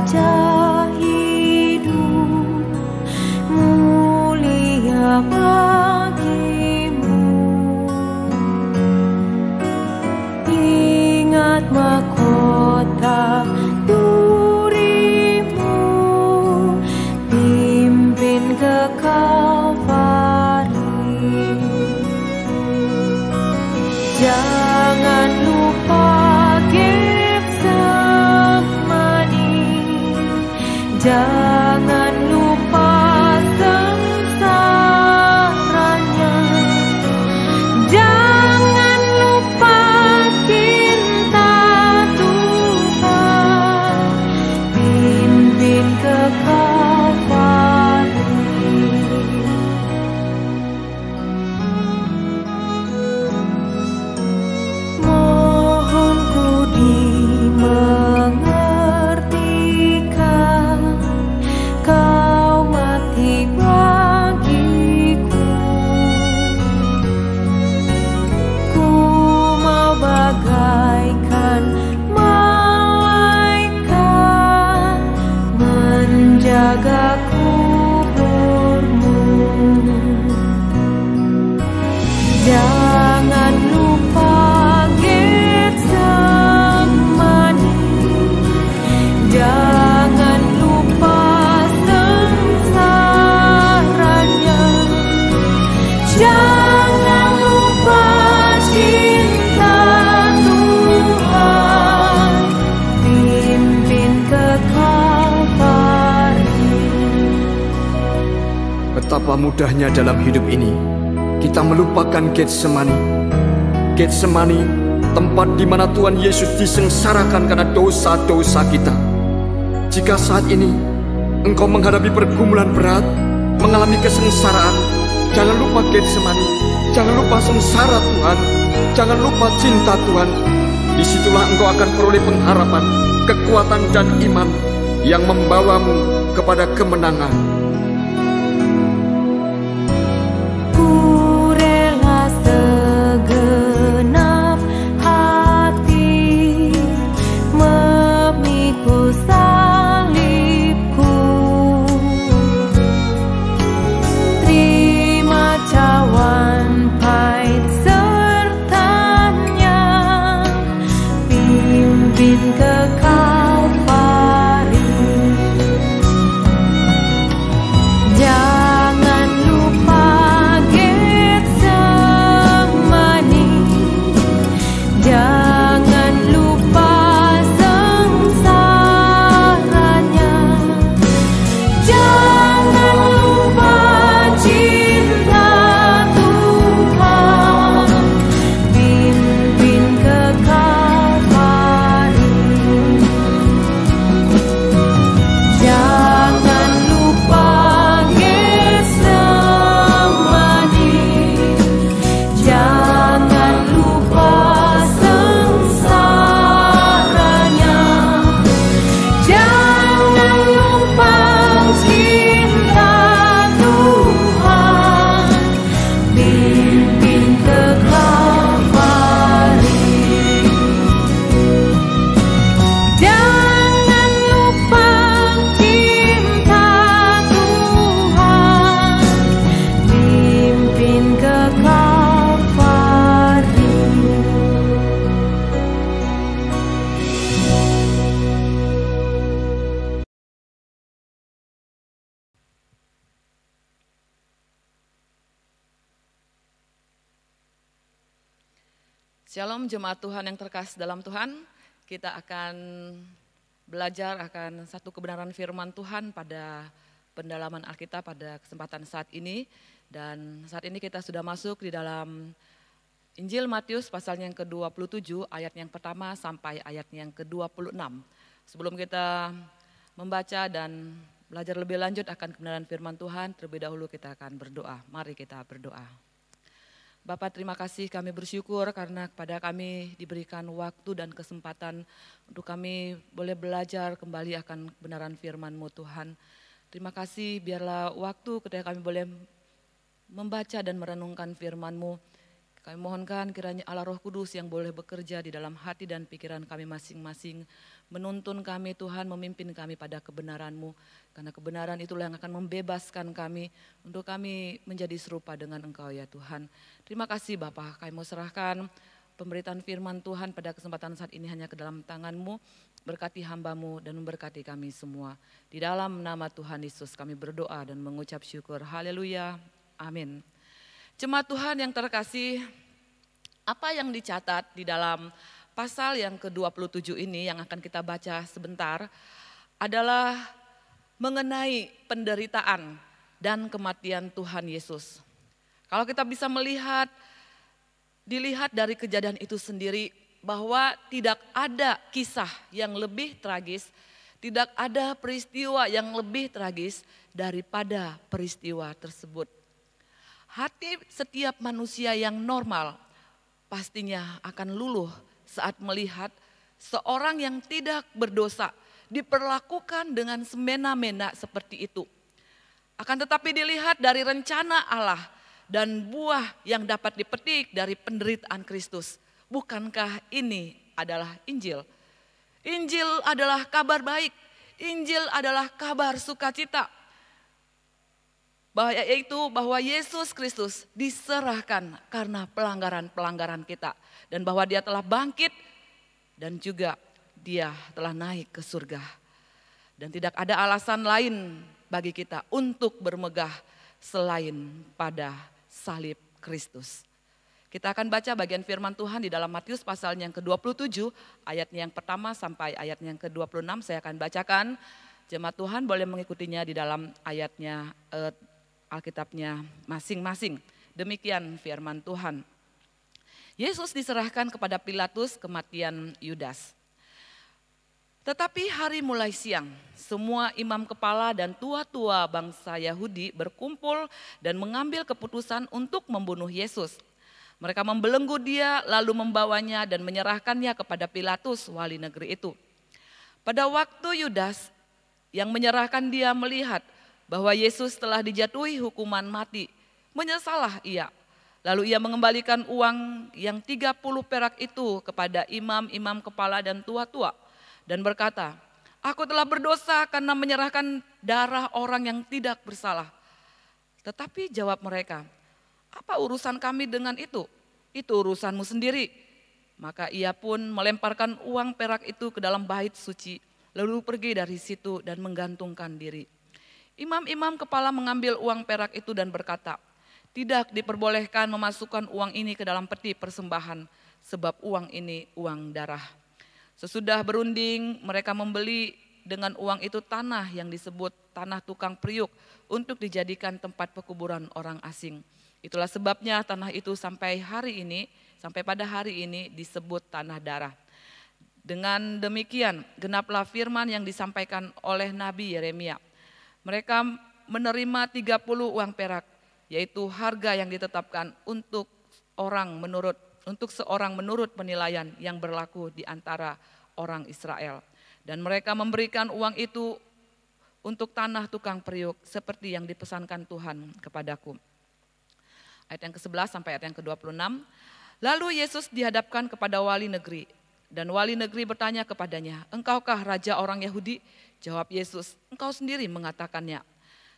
Jangan lupa sengsaranya, jangan lupa cinta Tuhan, pimpin ke Kalvari. Mohon ku dimengertikan, Kau mati bagiku. Ku mau bagaikan malaikat menjaga kuburmu. Jangan lupa Getsemani, jangan lupa sengsaranya, jangan lupa cinta Tuhan, pimpin ke Kalvari. Betapa mudahnya dalam hidup ini kita melupakan Getsemani. Getsemani, tempat di mana Tuhan Yesus disengsarakan karena dosa-dosa kita. Jika saat ini engkau menghadapi pergumulan berat, mengalami kesengsaraan, jangan lupa Getsemani, jangan lupa sengsara Tuhan, jangan lupa cinta Tuhan. Disitulah engkau akan peroleh pengharapan, kekuatan dan iman yang membawamu kepada kemenangan. Ku rela segenap hati memikul salibku, terima cawan pahit sertanya, pimpin ke Kalvari. Jangan lupa Getsemani, jangan lupa sengsaranya, jangan lupa cinta Tuhan, pimpin ke Kalvari. Jangan lupa Getsemani, jangan lupa sengsaranya, jangan lupa cinta Tuhan, pimpin ke Kalvari. Jangan lupa cinta Tuhan, pimpin ke Kalvari. Shalom jemaat Tuhan yang terkasih dalam Tuhan. Kita akan belajar akan satu kebenaran firman Tuhan pada pendalaman Alkitab pada kesempatan saat ini. Dan saat ini kita sudah masuk di dalam Injil Matius pasal yang ke-27 ayat yang pertama sampai ayat yang ke-26. Sebelum kita membaca dan belajar lebih lanjut akan kebenaran firman Tuhan, terlebih dahulu kita akan berdoa. Mari kita berdoa. Bapak, terima kasih, kami bersyukur karena kepada kami diberikan waktu dan kesempatan untuk kami boleh belajar kembali akan kebenaran firman-Mu Tuhan. Terima kasih, biarlah waktu ketika kami boleh membaca dan merenungkan firman-Mu, Kami mohonkan kiranya Allah Roh Kudus yang boleh bekerja di dalam hati dan pikiran kami masing-masing, menuntun kami Tuhan, memimpin kami pada kebenaran-Mu. Karena kebenaran itulah yang akan membebaskan kami untuk kami menjadi serupa dengan Engkau ya Tuhan. Terima kasih Bapa, kami mau serahkan pemberitaan firman Tuhan pada kesempatan saat ini hanya ke dalam tangan-Mu. Berkati hamba-Mu dan memberkati kami semua. Di dalam nama Tuhan Yesus kami berdoa dan mengucap syukur. Haleluya. Amin. Jemaat Tuhan yang terkasih, apa yang dicatat di dalam pasal yang ke-27 ini yang akan kita baca sebentar adalah mengenai penderitaan dan kematian Tuhan Yesus. Kalau kita bisa dilihat dari kejadian itu sendiri bahwa tidak ada kisah yang lebih tragis, tidak ada peristiwa yang lebih tragis daripada peristiwa tersebut. Hati setiap manusia yang normal pastinya akan luluh saat melihat seorang yang tidak berdosa diperlakukan dengan semena-mena seperti itu. Akan tetapi dilihat dari rencana Allah dan buah yang dapat dipetik dari penderitaan Kristus. Bukankah ini adalah Injil? Injil adalah kabar baik. Injil adalah kabar sukacita. Yaitu bahwa Yesus Kristus diserahkan karena pelanggaran-pelanggaran kita. Dan bahwa dia telah bangkit dan juga dia telah naik ke surga. Dan tidak ada alasan lain bagi kita untuk bermegah selain pada salib Kristus. Kita akan baca bagian firman Tuhan di dalam Matius pasalnya yang ke-27, ayatnya yang pertama sampai ayatnya yang ke-26 saya akan bacakan. Jemaat Tuhan boleh mengikutinya di dalam ayatnya Alkitabnya masing-masing. Demikian firman Tuhan. Yesus diserahkan kepada Pilatus kematian Yudas. Tetapi hari mulai siang, semua imam kepala dan tua-tua bangsa Yahudi berkumpul dan mengambil keputusan untuk membunuh Yesus. Mereka membelenggu dia lalu membawanya dan menyerahkannya kepada Pilatus, wali negeri itu. Pada waktu Yudas yang menyerahkan dia melihat bahwa Yesus telah dijatuhi hukuman mati, menyesallah ia. Lalu ia mengembalikan uang yang 30 perak itu kepada imam-imam kepala dan tua-tua dan berkata, "Aku telah berdosa karena menyerahkan darah orang yang tidak bersalah." Tetapi jawab mereka, "Apa urusan kami dengan itu? Itu urusanmu sendiri." Maka ia pun melemparkan uang perak itu ke dalam bait suci, lalu pergi dari situ dan menggantungkan diri. Imam-imam kepala mengambil uang perak itu dan berkata, "Tidak diperbolehkan memasukkan uang ini ke dalam peti persembahan, sebab uang ini uang darah." Sesudah berunding, mereka membeli dengan uang itu tanah yang disebut tanah tukang periuk untuk dijadikan tempat pekuburan orang asing. Itulah sebabnya tanah itu sampai pada hari ini disebut tanah darah. Dengan demikian, genaplah firman yang disampaikan oleh Nabi Yeremia. Mereka menerima 30 uang perak, yaitu harga yang ditetapkan untuk seorang menurut penilaian yang berlaku di antara orang Israel. Dan mereka memberikan uang itu untuk tanah tukang periuk seperti yang dipesankan Tuhan kepadaku. Ayat yang ke-11 sampai ayat yang ke-26. Lalu Yesus dihadapkan kepada wali negeri. Dan wali negeri bertanya kepadanya, "Engkaukah raja orang Yahudi?" Jawab Yesus, "Engkau sendiri mengatakannya."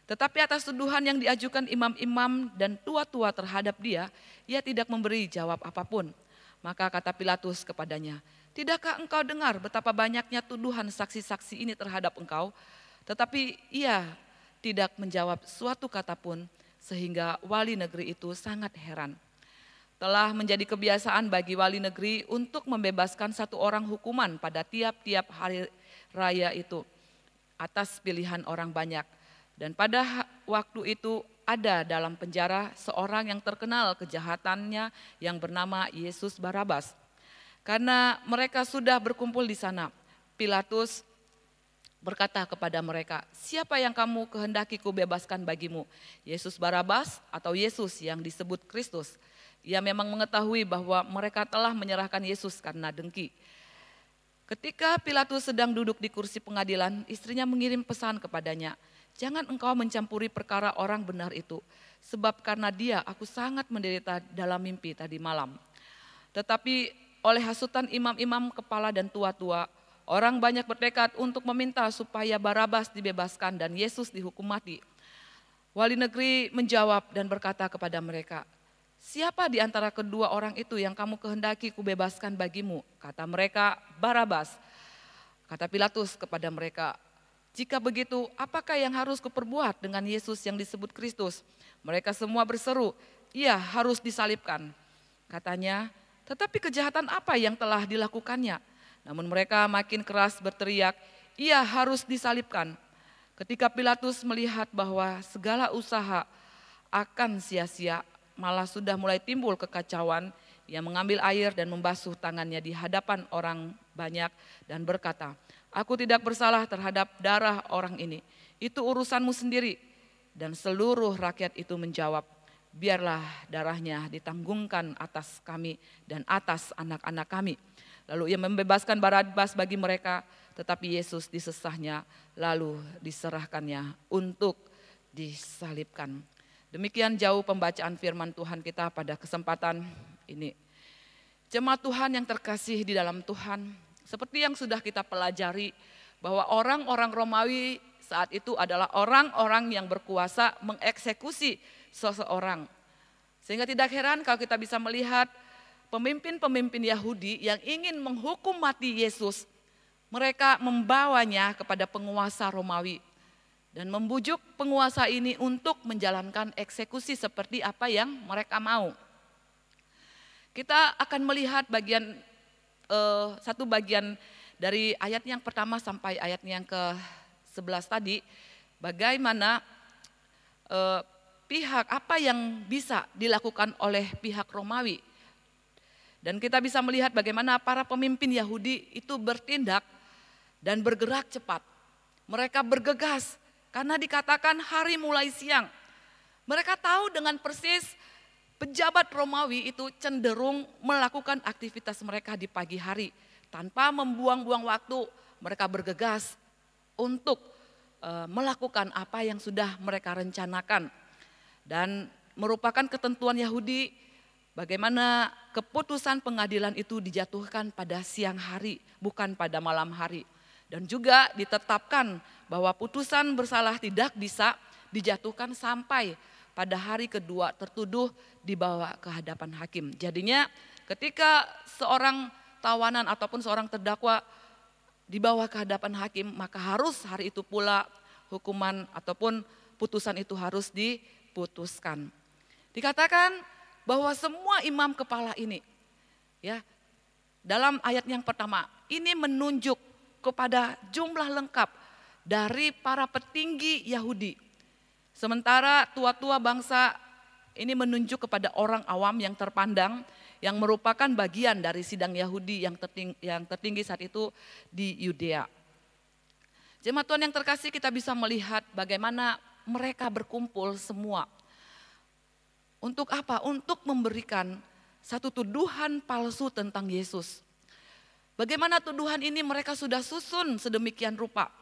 Tetapi atas tuduhan yang diajukan imam-imam dan tua-tua terhadap dia, ia tidak memberi jawab apapun. Maka kata Pilatus kepadanya, "Tidakkah engkau dengar betapa banyaknya tuduhan saksi-saksi ini terhadap engkau?" Tetapi ia tidak menjawab suatu kata pun, sehingga wali negeri itu sangat heran. Telah menjadi kebiasaan bagi wali negeri untuk membebaskan satu orang hukuman pada tiap-tiap hari raya itu atas pilihan orang banyak. Dan pada waktu itu ada dalam penjara seorang yang terkenal kejahatannya yang bernama Yesus Barabas. Karena mereka sudah berkumpul di sana, Pilatus berkata kepada mereka, "Siapa yang kamu kehendaki kubebaskan bagimu? Yesus Barabas atau Yesus yang disebut Kristus?" Ia memang mengetahui bahwa mereka telah menyerahkan Yesus karena dengki. Ketika Pilatus sedang duduk di kursi pengadilan, istrinya mengirim pesan kepadanya, "Jangan engkau mencampuri perkara orang benar itu, sebab karena dia aku sangat menderita dalam mimpi tadi malam." Tetapi oleh hasutan imam-imam kepala dan tua-tua, orang banyak bertekad untuk meminta supaya Barabas dibebaskan dan Yesus dihukum mati. Wali negeri menjawab dan berkata kepada mereka, "Siapa di antara kedua orang itu yang kamu kehendaki kubebaskan bagimu?" Kata mereka, "Barabas." Kata Pilatus kepada mereka, "Jika begitu, apakah yang harus kuperbuat dengan Yesus yang disebut Kristus?" Mereka semua berseru, "Ia harus disalibkan." Katanya, "Tetapi kejahatan apa yang telah dilakukannya?" Namun mereka makin keras berteriak, "Ia harus disalibkan." Ketika Pilatus melihat bahwa segala usaha akan sia-sia, malah sudah mulai timbul kekacauan, ia mengambil air dan membasuh tangannya di hadapan orang banyak dan berkata, "Aku tidak bersalah terhadap darah orang ini, itu urusanmu sendiri." Dan seluruh rakyat itu menjawab, "Biarlah darahnya ditanggungkan atas kami dan atas anak-anak kami." Lalu ia membebaskan Barabas bagi mereka, tetapi Yesus disesahnya lalu diserahkannya untuk disalibkan. Demikian jauh pembacaan firman Tuhan kita pada kesempatan ini. Jemaat Tuhan yang terkasih di dalam Tuhan, seperti yang sudah kita pelajari bahwa orang-orang Romawi saat itu adalah orang-orang yang berkuasa mengeksekusi seseorang. Sehingga tidak heran kalau kita bisa melihat pemimpin-pemimpin Yahudi yang ingin menghukum mati Yesus, mereka membawanya kepada penguasa Romawi dan membujuk penguasa ini untuk menjalankan eksekusi seperti apa yang mereka mau. Kita akan melihat satu bagian dari ayat yang pertama sampai ayat yang ke-11 tadi, bagaimana pihak apa yang bisa dilakukan oleh pihak Romawi. Dan kita bisa melihat bagaimana para pemimpin Yahudi itu bertindak dan bergerak cepat. Mereka bergegas karena dikatakan hari mulai siang. Mereka tahu dengan persis pejabat Romawi itu cenderung melakukan aktivitas mereka di pagi hari. Tanpa membuang-buang waktu, mereka bergegas untuk melakukan apa yang sudah mereka rencanakan. Dan merupakan ketentuan Yahudi bagaimana keputusan pengadilan itu dijatuhkan pada siang hari, bukan pada malam hari. Dan juga ditetapkan bahwa putusan bersalah tidak bisa dijatuhkan sampai pada hari kedua tertuduh dibawa ke hadapan hakim. Jadinya ketika seorang tawanan ataupun seorang terdakwa dibawa ke hadapan hakim, maka harus hari itu pula hukuman ataupun putusan itu harus diputuskan. Dikatakan bahwa semua imam kepala ini, ya, dalam ayat yang pertama, ini menunjuk kepada jumlah lengkap dari para petinggi Yahudi. Sementara tua-tua bangsa ini menunjuk kepada orang awam yang terpandang, yang merupakan bagian dari sidang Yahudi yang tertinggi saat itu di Yudea. Jemaat Tuhan yang terkasih, kita bisa melihat bagaimana mereka berkumpul semua. Untuk apa? Untuk memberikan satu tuduhan palsu tentang Yesus. Bagaimana tuduhan ini mereka sudah susun sedemikian rupa.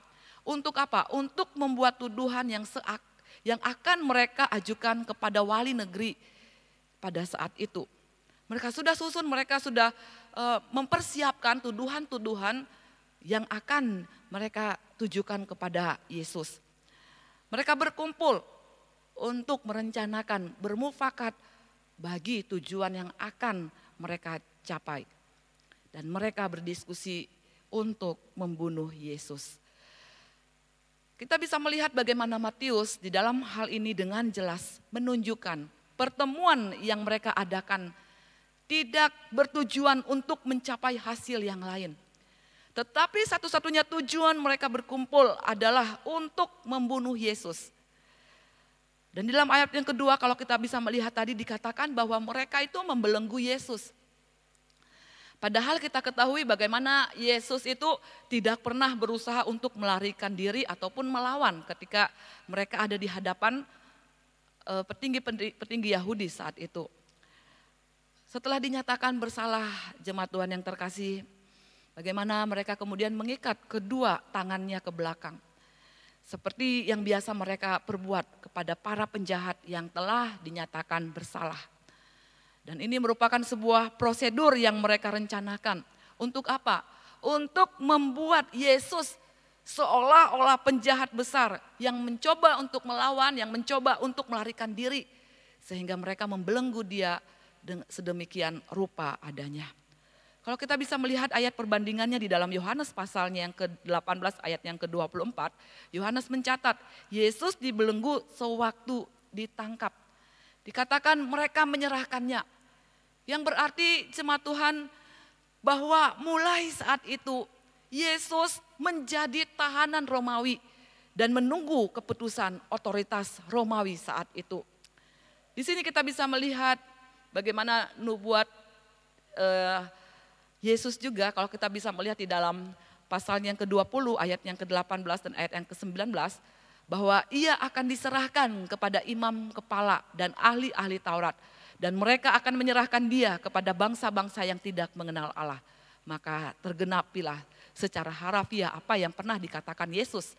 Untuk apa? Untuk membuat tuduhan yang akan mereka ajukan kepada wali negeri pada saat itu. Mereka sudah susun, mereka sudah mempersiapkan tuduhan-tuduhan yang akan mereka tujukan kepada Yesus. Mereka berkumpul untuk merencanakan, bermufakat bagi tujuan yang akan mereka capai. Dan mereka berdiskusi untuk membunuh Yesus. Kita bisa melihat bagaimana Matius di dalam hal ini dengan jelas menunjukkan pertemuan yang mereka adakan tidak bertujuan untuk mencapai hasil yang lain. Tetapi satu-satunya tujuan mereka berkumpul adalah untuk membunuh Yesus. Dan di dalam ayat yang kedua kalau kita bisa melihat tadi dikatakan bahwa mereka itu membelenggu Yesus. Padahal kita ketahui bagaimana Yesus itu tidak pernah berusaha untuk melarikan diri ataupun melawan ketika mereka ada di hadapan petinggi Yahudi saat itu. Setelah dinyatakan bersalah, jemaat Tuhan yang terkasih, Bagaimana mereka kemudian mengikat kedua tangannya ke belakang. Seperti yang biasa mereka perbuat kepada para penjahat yang telah dinyatakan bersalah. Dan ini merupakan sebuah prosedur yang mereka rencanakan. Untuk apa? Untuk membuat Yesus seolah-olah penjahat besar yang mencoba untuk melawan, yang mencoba untuk melarikan diri. Sehingga mereka membelenggu dia sedemikian rupa adanya. Kalau kita bisa melihat ayat perbandingannya di dalam Yohanes pasalnya yang ke-18 ayat yang ke-24, Yohanes mencatat Yesus dibelenggu sewaktu ditangkap. Dikatakan mereka menyerahkannya. Yang berarti jemaat Tuhan bahwa mulai saat itu Yesus menjadi tahanan Romawi dan menunggu keputusan otoritas Romawi saat itu. Di sini kita bisa melihat bagaimana nubuat Yesus juga, kalau kita bisa melihat di dalam pasal yang ke-20 ayat yang ke-18 dan ayat yang ke-19, bahwa ia akan diserahkan kepada imam kepala dan ahli-ahli Taurat. Dan mereka akan menyerahkan dia kepada bangsa-bangsa yang tidak mengenal Allah. Maka tergenapilah secara harafiah apa yang pernah dikatakan Yesus.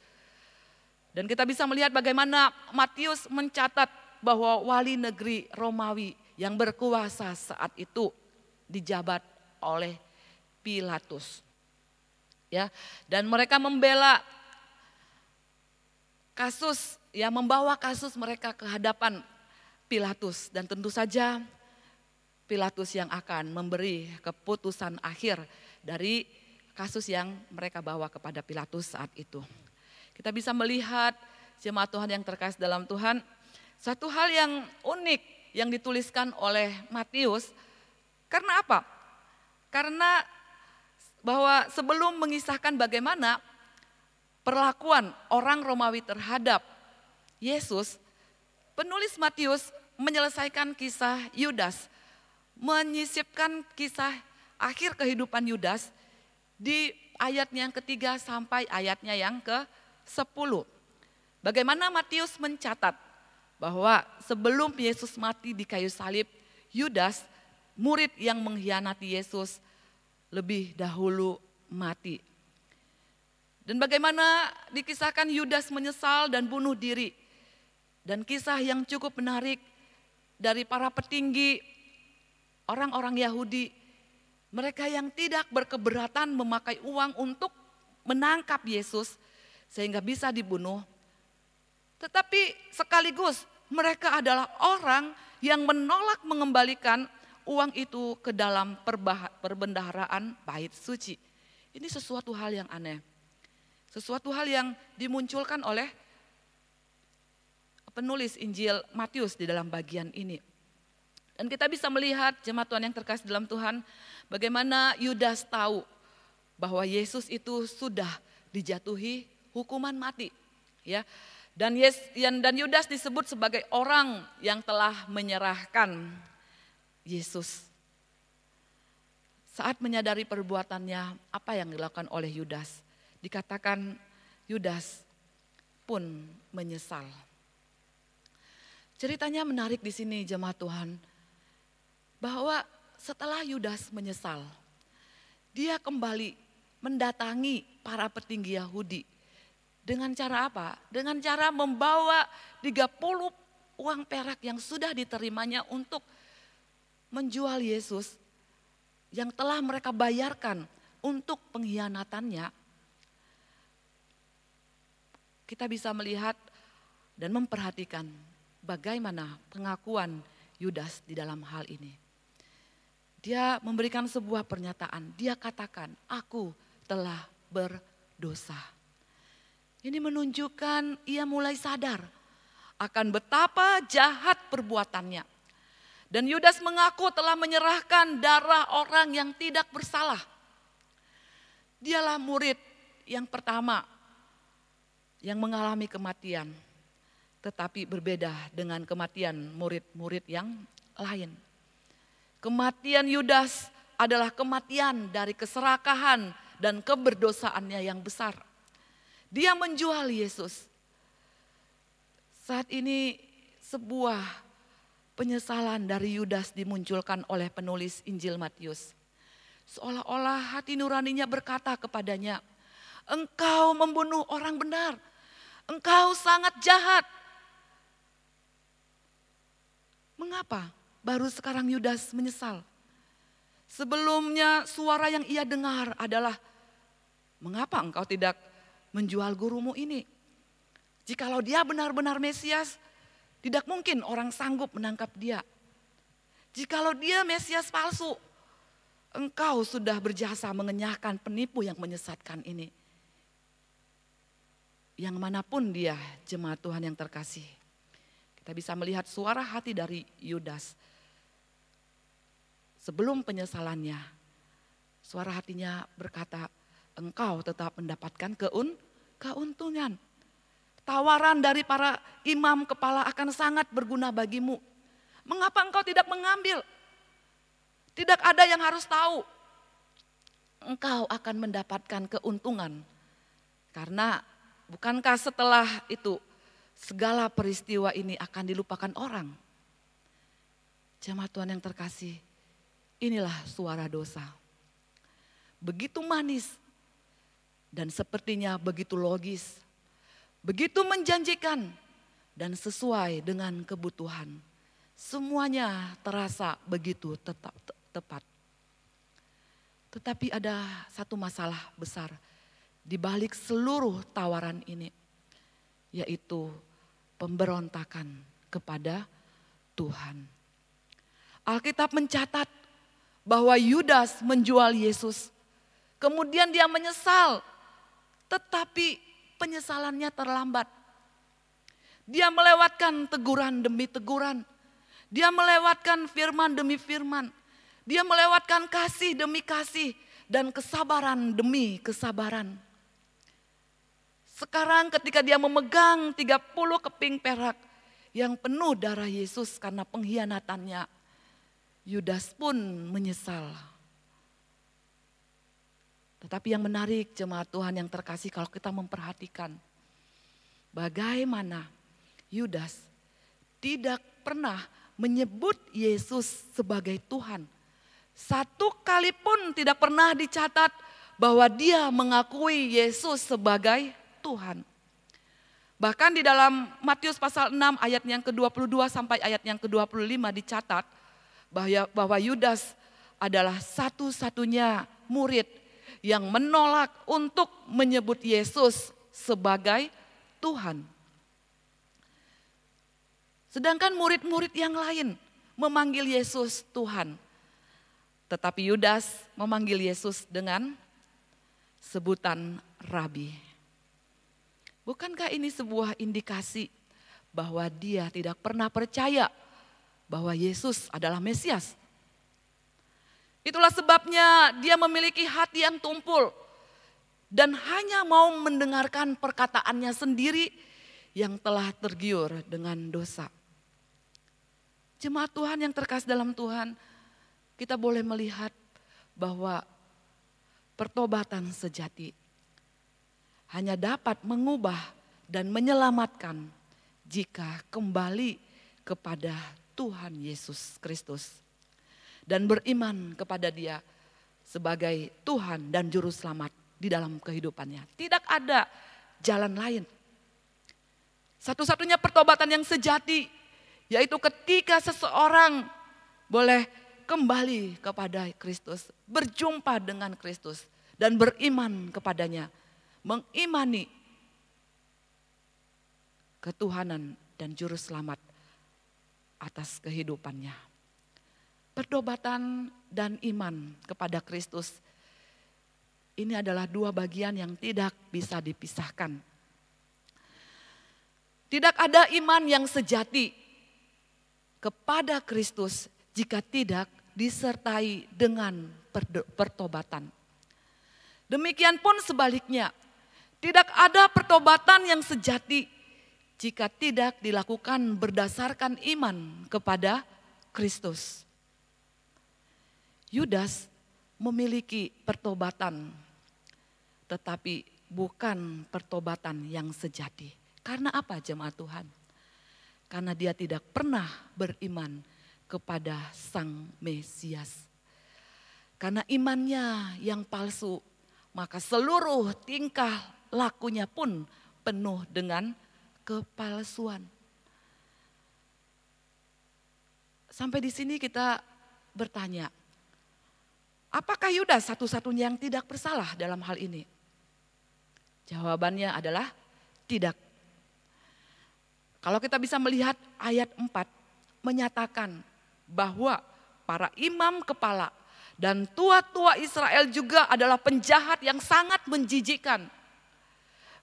Dan kita bisa melihat bagaimana Matius mencatat bahwa wali negeri Romawi yang berkuasa saat itu dijabat oleh Pilatus. Ya, dan mereka membela kasus, ya membawa kasus mereka ke hadapan Pilatus, dan tentu saja Pilatus yang akan memberi keputusan akhir dari kasus yang mereka bawa kepada Pilatus saat itu. Kita bisa melihat jemaat Tuhan yang terkasih dalam Tuhan, satu hal yang unik yang dituliskan oleh Matius. Karena apa? Karena bahwa sebelum mengisahkan bagaimana perlakuan orang Romawi terhadap Yesus, penulis Matius menyelesaikan kisah Yudas, menyisipkan kisah akhir kehidupan Yudas di ayatnya yang ketiga sampai ayatnya yang ke-10. Bagaimana Matius mencatat bahwa sebelum Yesus mati di kayu salib, Yudas, murid yang mengkhianati Yesus, lebih dahulu mati. Dan bagaimana dikisahkan Yudas menyesal dan bunuh diri. Dan kisah yang cukup menarik dari para petinggi orang-orang Yahudi, mereka yang tidak berkeberatan memakai uang untuk menangkap Yesus sehingga bisa dibunuh. Tetapi sekaligus mereka adalah orang yang menolak mengembalikan uang itu ke dalam perbendaharaan bait suci. Ini sesuatu hal yang aneh. Sesuatu hal yang dimunculkan oleh penulis Injil Matius di dalam bagian ini. Dan kita bisa melihat jemaat Tuhan yang terkasih dalam Tuhan, bagaimana Yudas tahu bahwa Yesus itu sudah dijatuhi hukuman mati. Ya. Dan Yudas disebut sebagai orang yang telah menyerahkan Yesus. Saat menyadari perbuatannya, apa yang dilakukan oleh Yudas? Dikatakan Yudas pun menyesal. Ceritanya menarik di sini jemaat Tuhan, bahwa setelah Yudas menyesal, dia kembali mendatangi para petinggi Yahudi. Dengan cara apa? Dengan cara membawa 30 uang perak yang sudah diterimanya untuk menjual Yesus yang telah mereka bayarkan untuk pengkhianatannya. Kita bisa melihat dan memperhatikan bagaimana pengakuan Yudas di dalam hal ini. Dia memberikan sebuah pernyataan, dia katakan, aku telah berdosa. Ini menunjukkan ia mulai sadar akan betapa jahat perbuatannya. Dan Yudas mengaku telah menyerahkan darah orang yang tidak bersalah. Dialah murid yang pertama yang mengalami kematian, tetapi berbeda dengan kematian murid-murid yang lain. Kematian Yudas adalah kematian dari keserakahan dan keberdosaannya yang besar. Dia menjual Yesus. Saat ini sebuah penyesalan dari Yudas dimunculkan oleh penulis Injil Matius. Seolah-olah hati nuraninya berkata kepadanya, engkau membunuh orang benar, engkau sangat jahat. Mengapa baru sekarang Yudas menyesal? Sebelumnya suara yang ia dengar adalah, mengapa engkau tidak menjual gurumu ini? Jikalau dia benar-benar Mesias, tidak mungkin orang sanggup menangkap dia. Jikalau dia Mesias palsu, engkau sudah berjasa mengenyahkan penipu yang menyesatkan ini. Yang manapun dia, jemaat Tuhan yang terkasih, kita bisa melihat suara hati dari Yudas. Sebelum penyesalannya, suara hatinya berkata, engkau tetap mendapatkan keuntungan. Tawaran dari para imam kepala akan sangat berguna bagimu. Mengapa engkau tidak mengambil? Tidak ada yang harus tahu. Engkau akan mendapatkan keuntungan. Karena bukankah setelah itu segala peristiwa ini akan dilupakan orang? Jemaat Tuhan yang terkasih, inilah suara dosa. Begitu manis dan sepertinya begitu logis. Begitu menjanjikan dan sesuai dengan kebutuhan. Semuanya terasa begitu tepat. Tetapi ada satu masalah besar di balik seluruh tawaran ini, yaitu pemberontakan kepada Tuhan. Alkitab mencatat bahwa Yudas menjual Yesus. Kemudian dia menyesal, tetapi penyesalannya terlambat. Dia melewatkan teguran demi teguran. Dia melewatkan firman demi firman. Dia melewatkan kasih demi kasih dan kesabaran demi kesabaran. Sekarang ketika dia memegang 30 keping perak yang penuh darah Yesus karena pengkhianatannya, Yudas pun menyesal. Tetapi yang menarik jemaat Tuhan yang terkasih kalau kita memperhatikan bagaimana Yudas tidak pernah menyebut Yesus sebagai Tuhan. Satu kali pun tidak pernah dicatat bahwa dia mengakui Yesus sebagai Tuhan. Bahkan di dalam Matius pasal 6 ayat yang ke-22 sampai ayat yang ke-25 dicatat bahwa Yudas adalah satu-satunya murid yang menolak untuk menyebut Yesus sebagai Tuhan. Sedangkan murid-murid yang lain memanggil Yesus Tuhan. Tetapi Yudas memanggil Yesus dengan sebutan Rabi. Bukankah ini sebuah indikasi bahwa dia tidak pernah percaya bahwa Yesus adalah Mesias? Itulah sebabnya dia memiliki hati yang tumpul dan hanya mau mendengarkan perkataannya sendiri yang telah tergiur dengan dosa. Jemaat Tuhan yang terkasih dalam Tuhan, kita boleh melihat bahwa pertobatan sejati hanya dapat mengubah dan menyelamatkan jika kembali kepada Tuhan Yesus Kristus dan beriman kepada Dia sebagai Tuhan dan Juru Selamat di dalam kehidupannya. Tidak ada jalan lain. Satu-satunya pertobatan yang sejati yaitu ketika seseorang boleh kembali kepada Kristus, berjumpa dengan Kristus dan beriman kepadanya, mengimani ketuhanan dan Juru Selamat atas kehidupannya. Pertobatan dan iman kepada Kristus ini adalah dua bagian yang tidak bisa dipisahkan. Tidak ada iman yang sejati kepada Kristus jika tidak disertai dengan pertobatan. Demikian pun sebaliknya, tidak ada pertobatan yang sejati jika tidak dilakukan berdasarkan iman kepada Kristus. Yudas memiliki pertobatan, tetapi bukan pertobatan yang sejati. Karena apa jemaat Tuhan? Karena dia tidak pernah beriman kepada Sang Mesias. Karena imannya yang palsu, maka seluruh tingkah lakunya pun penuh dengan kepalsuan. Sampai di sini kita bertanya, apakah Yudas satu-satunya yang tidak bersalah dalam hal ini? Jawabannya adalah tidak. Kalau kita bisa melihat ayat 4 menyatakan bahwa para imam kepala dan tua-tua Israel juga adalah penjahat yang sangat menjijikkan.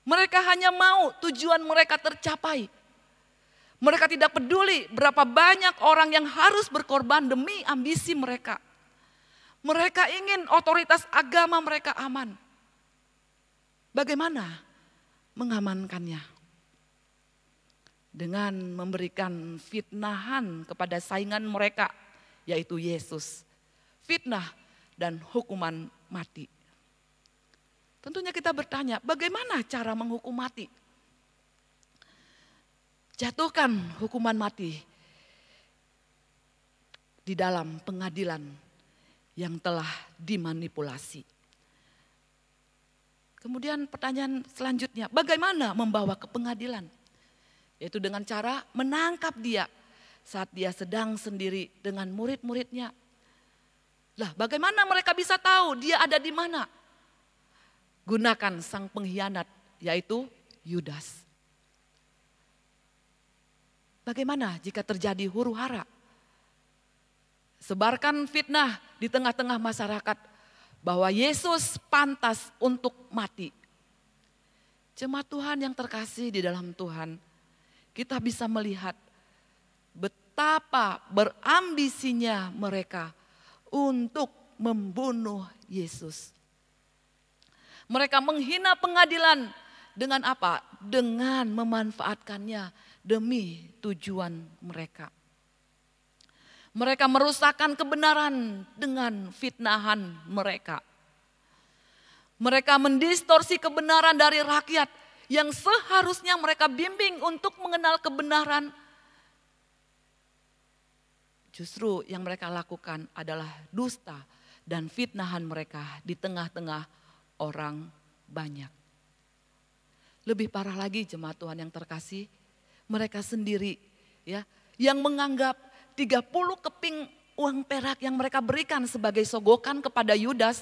Mereka hanya mau tujuan mereka tercapai. Mereka tidak peduli berapa banyak orang yang harus berkorban demi ambisi mereka. Mereka ingin otoritas agama mereka aman. Bagaimana mengamankannya? Dengan memberikan fitnahan kepada saingan mereka, yaitu Yesus. Fitnah dan hukuman mati. Tentunya kita bertanya, bagaimana cara menghukum mati? Jatuhkan hukuman mati di dalam pengadilan yang telah dimanipulasi. Kemudian pertanyaan selanjutnya, bagaimana membawa ke pengadilan? Yaitu dengan cara menangkap dia saat dia sedang sendiri dengan murid-muridnya. Lah, bagaimana mereka bisa tahu dia ada di mana? Gunakan sang pengkhianat, yaitu Yudas. Bagaimana jika terjadi huru-hara? Sebarkan fitnah di tengah-tengah masyarakat bahwa Yesus pantas untuk mati. Jemaat Tuhan yang terkasih di dalam Tuhan, kita bisa melihat betapa berambisinya mereka untuk membunuh Yesus. Mereka menghina pengadilan dengan apa? Dengan memanfaatkannya demi tujuan mereka. Mereka merusakkan kebenaran dengan fitnahan mereka. Mereka mendistorsi kebenaran dari rakyat yang seharusnya mereka bimbing untuk mengenal kebenaran. Justru yang mereka lakukan adalah dusta dan fitnahan mereka di tengah-tengah orang banyak. Lebih parah lagi jemaat Tuhan yang terkasih, mereka sendiri ya yang menganggap 30 keping uang perak yang mereka berikan sebagai sogokan kepada Yudas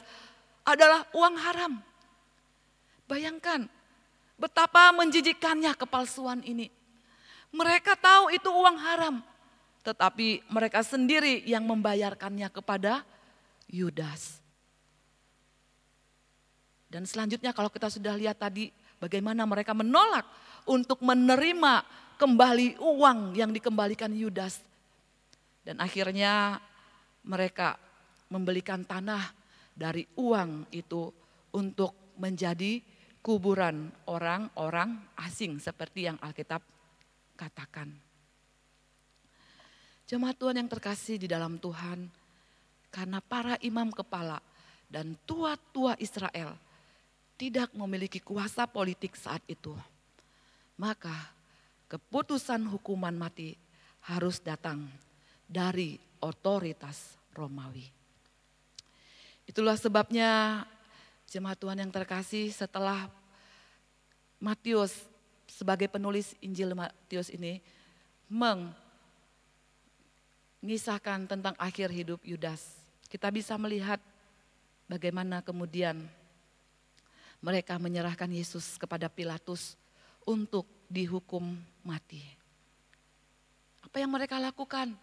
adalah uang haram. Bayangkan betapa menjijikkannya kepalsuan ini. Mereka tahu itu uang haram, tetapi mereka sendiri yang membayarkannya kepada Yudas. Dan selanjutnya kalau kita sudah lihat tadi bagaimana mereka menolak untuk menerima kembali uang yang dikembalikan Yudas. Dan akhirnya mereka membelikan tanah dari uang itu untuk menjadi kuburan orang-orang asing seperti yang Alkitab katakan. Jemaat Tuhan yang terkasih di dalam Tuhan, karena para imam kepala dan tua-tua Israel tidak memiliki kuasa politik saat itu, maka keputusan hukuman mati harus datang dari otoritas Romawi. Itulah sebabnya jemaat Tuhan yang terkasih, setelah Matius sebagai penulis Injil Matius ini mengisahkan tentang akhir hidup Yudas, kita bisa melihat bagaimana kemudian mereka menyerahkan Yesus kepada Pilatus untuk dihukum mati. Apa yang mereka lakukan?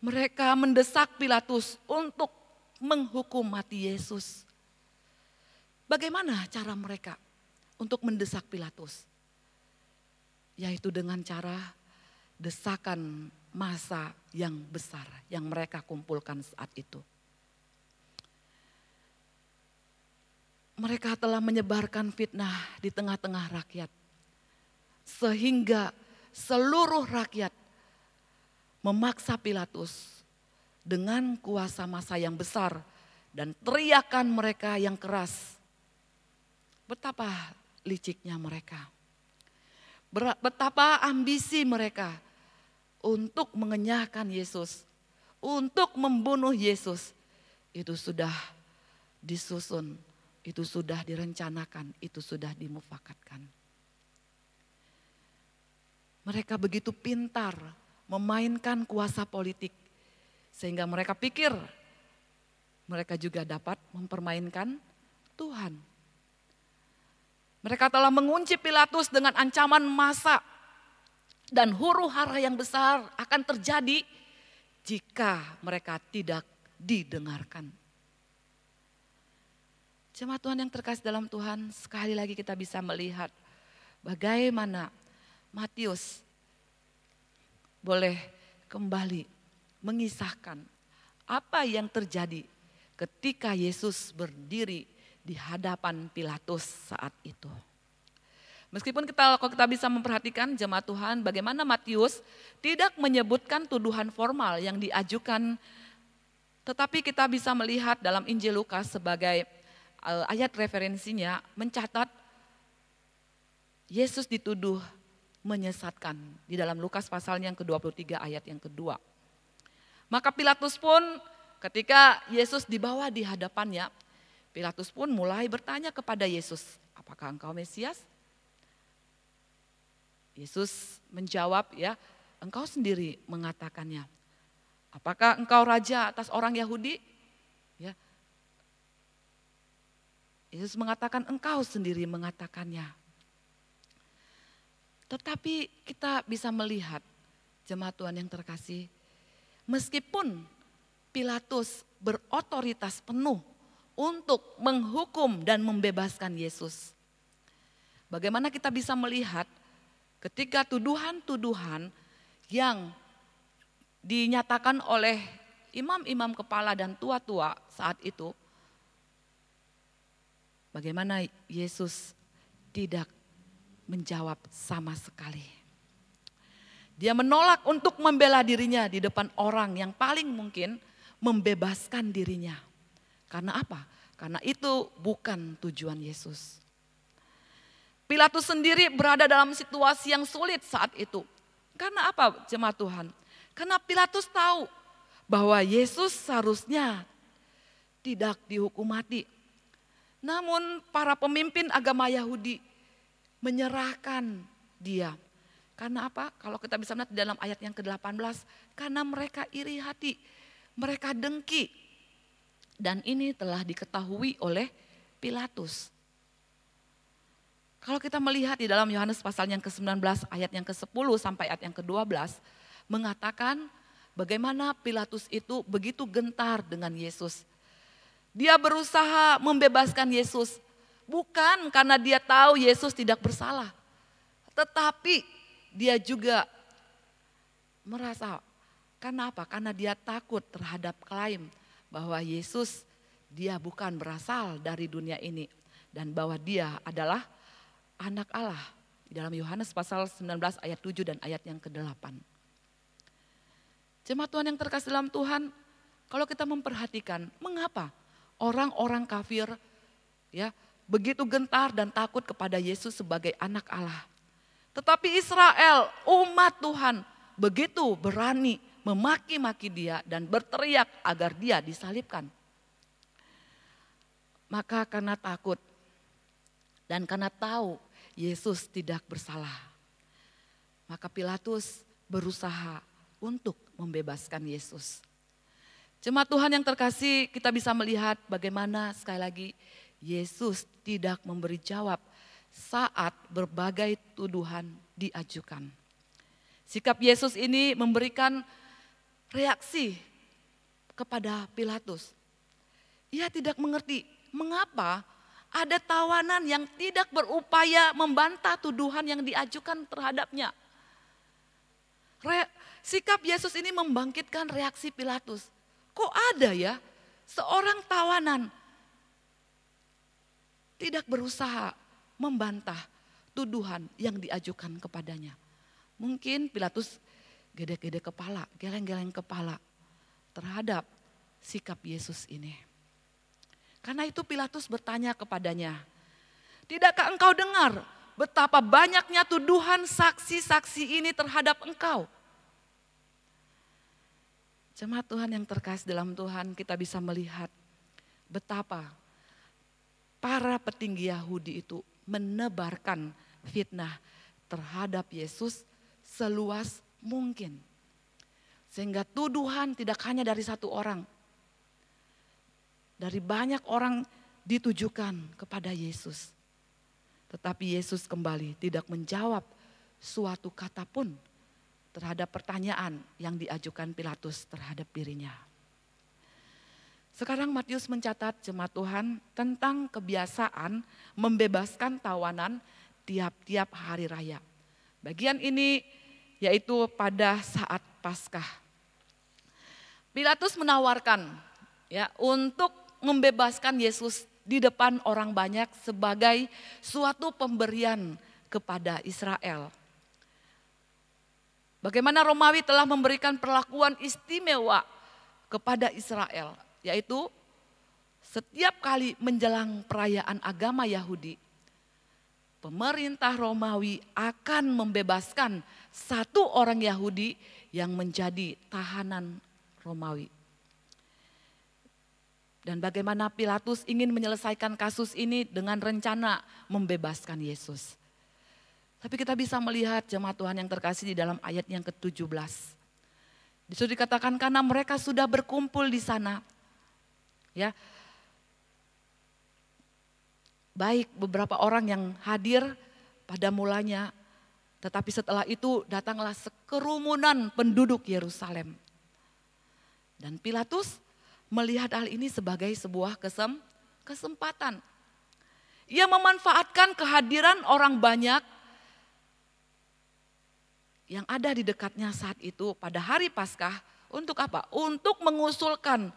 Mereka mendesak Pilatus untuk menghukum mati Yesus. Bagaimana cara mereka untuk mendesak Pilatus? Yaitu dengan cara desakan massa yang besar yang mereka kumpulkan saat itu. Mereka telah menyebarkan fitnah di tengah-tengah rakyat. Sehingga seluruh rakyat memaksa Pilatus dengan kuasa massa yang besar dan teriakan mereka yang keras. Betapa liciknya mereka. Betapa ambisi mereka untuk mengenyahkan Yesus, untuk membunuh Yesus. itu sudah disusun, itu sudah direncanakan, itu sudah dimufakatkan. Mereka begitu pintar memainkan kuasa politik sehingga mereka pikir mereka juga dapat mempermainkan Tuhan. Mereka telah mengunci Pilatus dengan ancaman masa dan huru-hara yang besar akan terjadi jika mereka tidak didengarkan. Jemaat Tuhan yang terkasih dalam Tuhan, sekali lagi kita bisa melihat bagaimana Matius boleh kembali mengisahkan apa yang terjadi ketika Yesus berdiri di hadapan Pilatus saat itu. Meskipun kalau kita bisa memperhatikan jemaat Tuhan bagaimana Matius tidak menyebutkan tuduhan formal yang diajukan, tetapi kita bisa melihat dalam Injil Lukas sebagai ayat referensinya mencatat Yesus dituduh menyesatkan di dalam Lukas pasal yang ke-23 ayat yang kedua. Maka Pilatus pun ketika Yesus dibawa di hadapannya, Pilatus pun mulai bertanya kepada Yesus, apakah engkau Mesias? Yesus menjawab, ya, engkau sendiri mengatakannya. Apakah engkau raja atas orang Yahudi? Ya. Yesus mengatakan engkau sendiri mengatakannya. Tetapi kita bisa melihat jemaat Tuhan yang terkasih, meskipun Pilatus berotoritas penuh untuk menghukum dan membebaskan Yesus. Bagaimana kita bisa melihat ketika tuduhan-tuduhan yang dinyatakan oleh imam-imam kepala dan tua-tua saat itu, bagaimana Yesus tidak menjawab sama sekali. Dia menolak untuk membela dirinya di depan orang yang paling mungkin membebaskan dirinya. Karena apa? Karena itu bukan tujuan Yesus. Pilatus sendiri berada dalam situasi yang sulit saat itu. Karena apa jemaat Tuhan? Karena Pilatus tahu bahwa Yesus seharusnya tidak dihukum mati. Namun para pemimpin agama Yahudi menyerahkan dia. Karena apa? Kalau kita bisa melihat di dalam ayat yang ke-18, karena mereka iri hati, mereka dengki. Dan ini telah diketahui oleh Pilatus. Kalau kita melihat di dalam Yohanes pasal yang ke-19 ayat yang ke-10 sampai ayat yang ke-12 mengatakan bagaimana Pilatus itu begitu gentar dengan Yesus. Dia berusaha membebaskan Yesus bukan karena dia tahu Yesus tidak bersalah. Tetapi dia juga merasa karena apa? Karena dia takut terhadap klaim bahwa Yesus dia bukan berasal dari dunia ini dan bahwa dia adalah anak Allah di dalam Yohanes pasal 19 ayat 7 dan ayat yang ke-8. Jemaat Tuhan yang terkasih dalam Tuhan, kalau kita memperhatikan mengapa orang-orang kafir ya begitu gentar dan takut kepada Yesus sebagai anak Allah. Tetapi Israel, umat Tuhan, begitu berani memaki-maki dia dan berteriak agar dia disalibkan. Maka karena takut dan karena tahu Yesus tidak bersalah, maka Pilatus berusaha untuk membebaskan Yesus. Jemaat Tuhan yang terkasih, kita bisa melihat bagaimana sekali lagi Yesus tidak memberi jawab saat berbagai tuduhan diajukan. Sikap Yesus ini memberikan reaksi kepada Pilatus. Ia tidak mengerti mengapa ada tawanan yang tidak berupaya membantah tuduhan yang diajukan terhadapnya. Sikap Yesus ini membangkitkan reaksi Pilatus. Kok ada ya seorang tawanan tidak berusaha membantah tuduhan yang diajukan kepadanya. Mungkin Pilatus gede-gede kepala, geleng-geleng kepala terhadap sikap Yesus ini. Karena itu Pilatus bertanya kepadanya, tidakkah engkau dengar betapa banyaknya tuduhan saksi-saksi ini terhadap engkau? Jemaat Tuhan yang terkasih dalam Tuhan, kita bisa melihat betapa para petinggi Yahudi itu menebarkan fitnah terhadap Yesus seluas mungkin. Sehingga tuduhan tidak hanya dari satu orang. Dari banyak orang ditujukan kepada Yesus. Tetapi Yesus kembali tidak menjawab suatu kata pun terhadap pertanyaan yang diajukan Pilatus terhadap dirinya. Sekarang Matius mencatat jemaat Tuhan tentang kebiasaan membebaskan tawanan tiap-tiap hari raya. Bagian ini yaitu pada saat Paskah. Pilatus menawarkan untuk membebaskan Yesus di depan orang banyak sebagai suatu pemberian kepada Israel. Bagaimana Romawi telah memberikan perlakuan istimewa kepada Israel, yaitu setiap kali menjelang perayaan agama Yahudi, pemerintah Romawi akan membebaskan satu orang Yahudi yang menjadi tahanan Romawi. Dan bagaimana Pilatus ingin menyelesaikan kasus ini dengan rencana membebaskan Yesus. Tapi kita bisa melihat jemaat Tuhan yang terkasih di dalam ayat yang ke-17. Disitu dikatakan karena mereka sudah berkumpul di sana. Ya. Baik beberapa orang yang hadir pada mulanya, tetapi setelah itu datanglah sekerumunan penduduk Yerusalem. Dan Pilatus melihat hal ini sebagai sebuah kesempatan. Ia memanfaatkan kehadiran orang banyak yang ada di dekatnya saat itu pada hari Paskah untuk apa? Untuk mengusulkan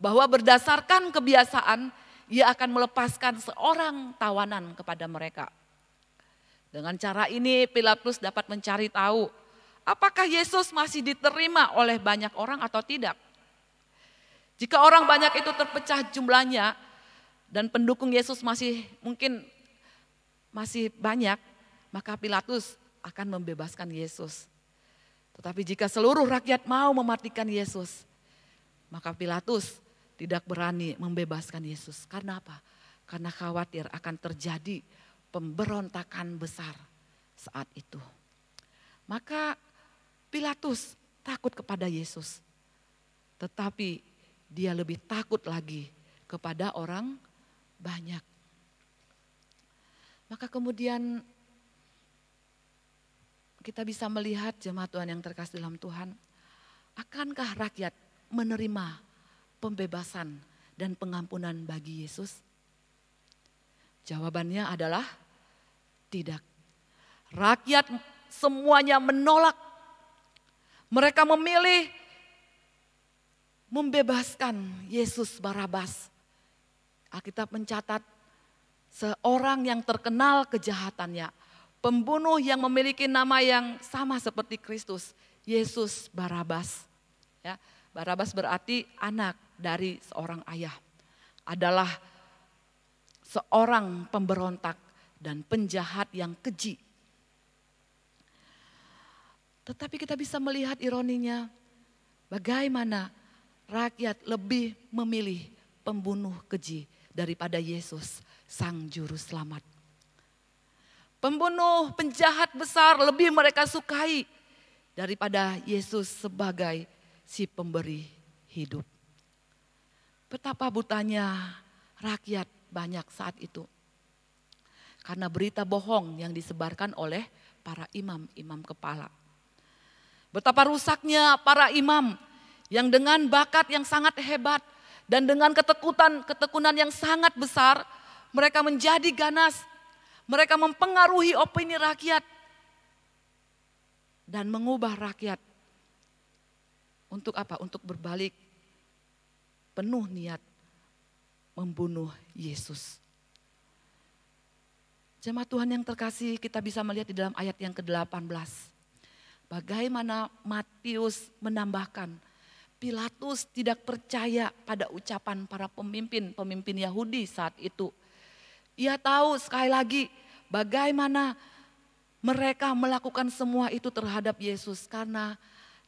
bahwa berdasarkan kebiasaan ia akan melepaskan seorang tawanan kepada mereka. Dengan cara ini Pilatus dapat mencari tahu apakah Yesus masih diterima oleh banyak orang atau tidak. Jika orang banyak itu terpecah jumlahnya dan pendukung Yesus masih banyak, maka Pilatus akan membebaskan Yesus. Tetapi jika seluruh rakyat mau mematikan Yesus, maka Pilatus tidak berani membebaskan Yesus. Karena apa? Karena khawatir akan terjadi pemberontakan besar saat itu. Maka Pilatus takut kepada Yesus. Tetapi dia lebih takut lagi kepada orang banyak. Maka kemudian kita bisa melihat jemaat Tuhan yang terkasih dalam Tuhan, akankah rakyat menerima pembebasan dan pengampunan bagi Yesus? Jawabannya adalah tidak. Rakyat semuanya menolak. Mereka memilih membebaskan Yesus Barabas. Alkitab mencatat seorang yang terkenal kejahatannya, pembunuh yang memiliki nama yang sama seperti Kristus, Yesus Barabas. Ya, Barabas berarti anak dari seorang ayah. Adalah seorang pemberontak dan penjahat yang keji. Tetapi kita bisa melihat ironinya, bagaimana rakyat lebih memilih pembunuh keji daripada Yesus, Sang Juru Selamat. Pembunuh penjahat besar lebih mereka sukai daripada Yesus sebagai si pemberi hidup. Betapa butanya rakyat banyak saat itu. Karena berita bohong yang disebarkan oleh para imam-imam kepala. Betapa rusaknya para imam yang dengan bakat yang sangat hebat dan dengan ketekunan yang sangat besar, mereka menjadi ganas. Mereka mempengaruhi opini rakyat dan mengubah rakyat untuk apa? Untuk berbalik penuh niat membunuh Yesus. Jemaat Tuhan yang terkasih, kita bisa melihat di dalam ayat yang ke-18. Bagaimana Matius menambahkan, Pilatus tidak percaya pada ucapan para pemimpin Yahudi saat itu. Ia tahu sekali lagi bagaimana mereka melakukan semua itu terhadap Yesus karena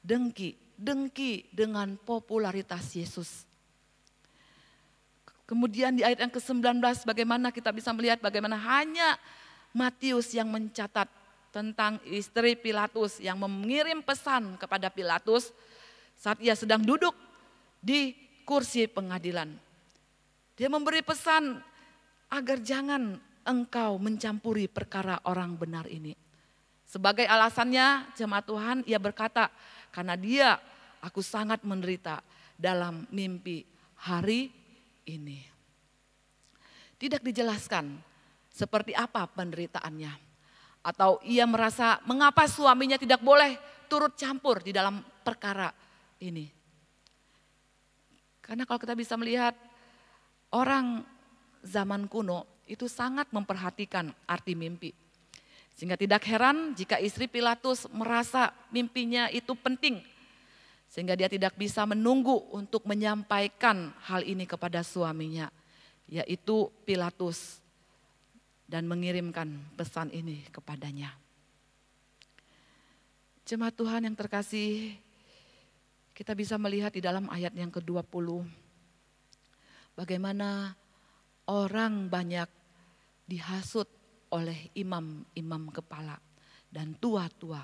dengki dengki dengan popularitas Yesus. Kemudian di ayat yang ke-19 bagaimana kita bisa melihat bagaimana hanya Matius yang mencatat tentang istri Pilatus yang mengirim pesan kepada Pilatus saat ia sedang duduk di kursi pengadilan. Dia memberi pesan agar jangan engkau mencampuri perkara orang benar ini. Sebagai alasannya jemaat Tuhan ia berkata, karena dia aku sangat menderita dalam mimpi hari ini. Tidak dijelaskan seperti apa penderitaannya. Atau ia merasa mengapa suaminya tidak boleh turut campur di dalam perkara ini. Karena kalau kita bisa melihat orang zaman kuno itu sangat memperhatikan arti mimpi. Sehingga tidak heran jika istri Pilatus merasa mimpinya itu penting. Sehingga dia tidak bisa menunggu untuk menyampaikan hal ini kepada suaminya. Yaitu Pilatus. Dan mengirimkan pesan ini kepadanya. Jemaat Tuhan yang terkasih, kita bisa melihat di dalam ayat yang ke-20. Bagaimana orang banyak dihasut oleh imam-imam kepala dan tua-tua.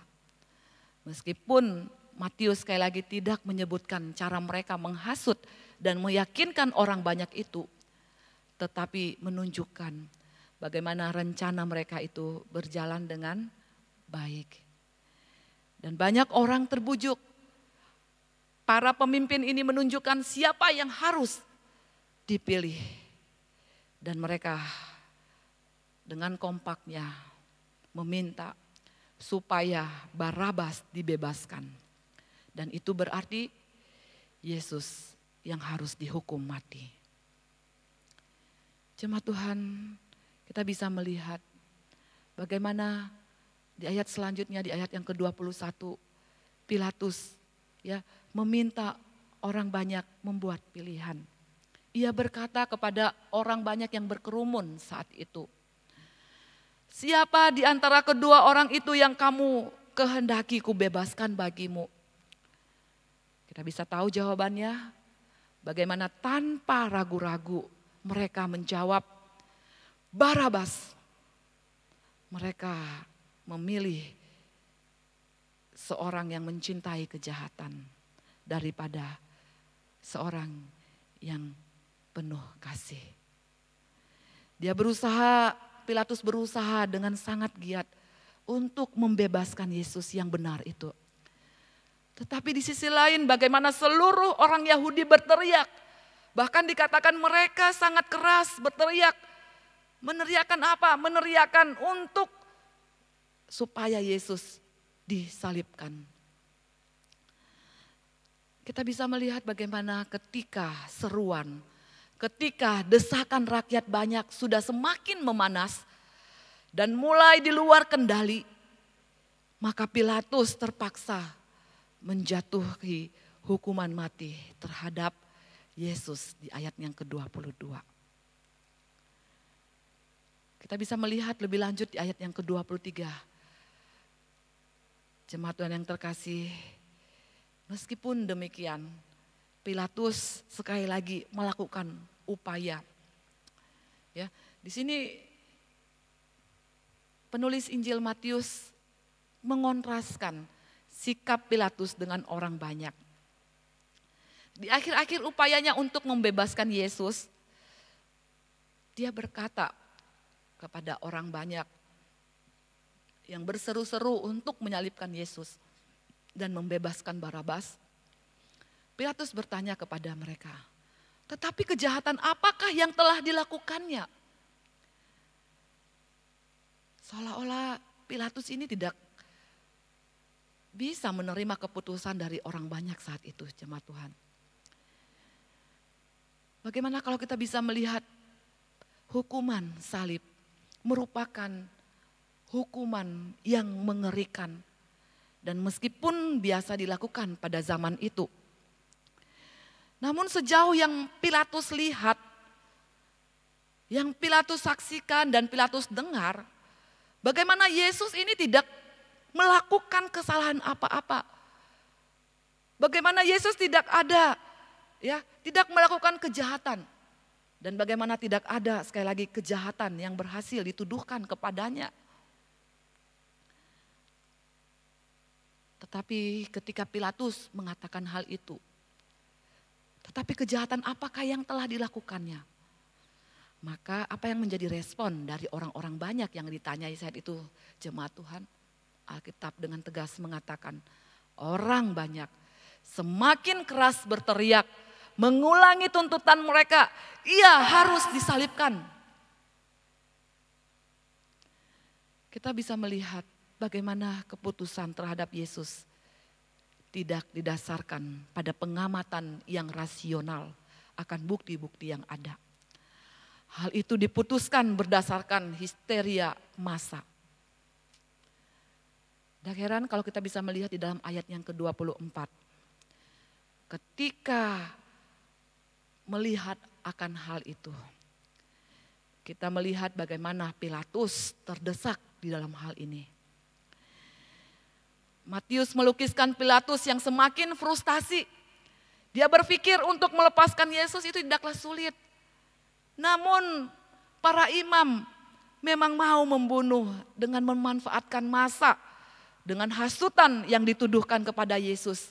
Meskipun Matius sekali lagi tidak menyebutkan cara mereka menghasut dan meyakinkan orang banyak itu. Tetapi menunjukkan bagaimana rencana mereka itu berjalan dengan baik. Dan banyak orang terbujuk. Para pemimpin ini menunjukkan siapa yang harus dipilih. Dan mereka dengan kompaknya meminta supaya Barabas dibebaskan. Dan itu berarti Yesus yang harus dihukum mati. Jemaat Tuhan, kita bisa melihat bagaimana di ayat selanjutnya, di ayat yang ke-21, Pilatus ya meminta orang banyak membuat pilihan. Ia berkata kepada orang banyak yang berkerumun saat itu, siapa di antara kedua orang itu yang kamu kehendaki kubebaskan bagimu? Kita bisa tahu jawabannya, bagaimana tanpa ragu-ragu mereka menjawab, Barabas. Mereka memilih seorang yang mencintai kejahatan daripada seorang yang penuh kasih. Pilatus berusaha dengan sangat giat untuk membebaskan Yesus yang benar itu. Tetapi di sisi lain bagaimana seluruh orang Yahudi berteriak. Bahkan dikatakan mereka sangat keras berteriak. Meneriakan apa? Meneriakan untuk supaya Yesus disalibkan. Kita bisa melihat bagaimana ketika seruan, ketika desakan rakyat banyak sudah semakin memanas dan mulai di luar kendali, maka Pilatus terpaksa menjatuhi hukuman mati terhadap Yesus di ayat yang ke-22. Kita bisa melihat lebih lanjut di ayat yang ke-23. Jemaat Tuhan yang terkasih, meskipun demikian, Pilatus sekali lagi melakukan upaya. Ya, di sini penulis Injil Matius mengontraskan sikap Pilatus dengan orang banyak. Di akhir-akhir upayanya untuk membebaskan Yesus, dia berkata kepada orang banyak yang berseru-seru untuk menyalibkan Yesus dan membebaskan Barabas. Pilatus bertanya kepada mereka, tetapi kejahatan apakah yang telah dilakukannya? Seolah-olah Pilatus ini tidak bisa menerima keputusan dari orang banyak saat itu, jemaat Tuhan. Bagaimana kalau kita bisa melihat hukuman salib merupakan hukuman yang mengerikan. Dan meskipun biasa dilakukan pada zaman itu. Namun sejauh yang Pilatus lihat, yang Pilatus saksikan dan Pilatus dengar, bagaimana Yesus ini tidak melakukan kesalahan apa-apa. Bagaimana Yesus tidak ada, ya, tidak melakukan kejahatan. Dan bagaimana tidak ada sekali lagi kejahatan yang berhasil dituduhkan kepadanya. Tetapi ketika Pilatus mengatakan hal itu, tetapi kejahatan apakah yang telah dilakukannya? Maka apa yang menjadi respon dari orang-orang banyak yang ditanyai saat itu jemaat Tuhan? Alkitab dengan tegas mengatakan, orang banyak semakin keras berteriak, mengulangi tuntutan mereka, ia harus disalibkan. Kita bisa melihat bagaimana keputusan terhadap Yesus tidak didasarkan pada pengamatan yang rasional akan bukti-bukti yang ada. Hal itu diputuskan berdasarkan histeria massa. Dan heran kalau kita bisa melihat di dalam ayat yang ke-24. Ketika melihat akan hal itu, kita melihat bagaimana Pilatus terdesak di dalam hal ini. Matius melukiskan Pilatus yang semakin frustasi. Dia berpikir untuk melepaskan Yesus itu tidaklah sulit. Namun para imam memang mau membunuh dengan memanfaatkan massa, dengan hasutan yang dituduhkan kepada Yesus.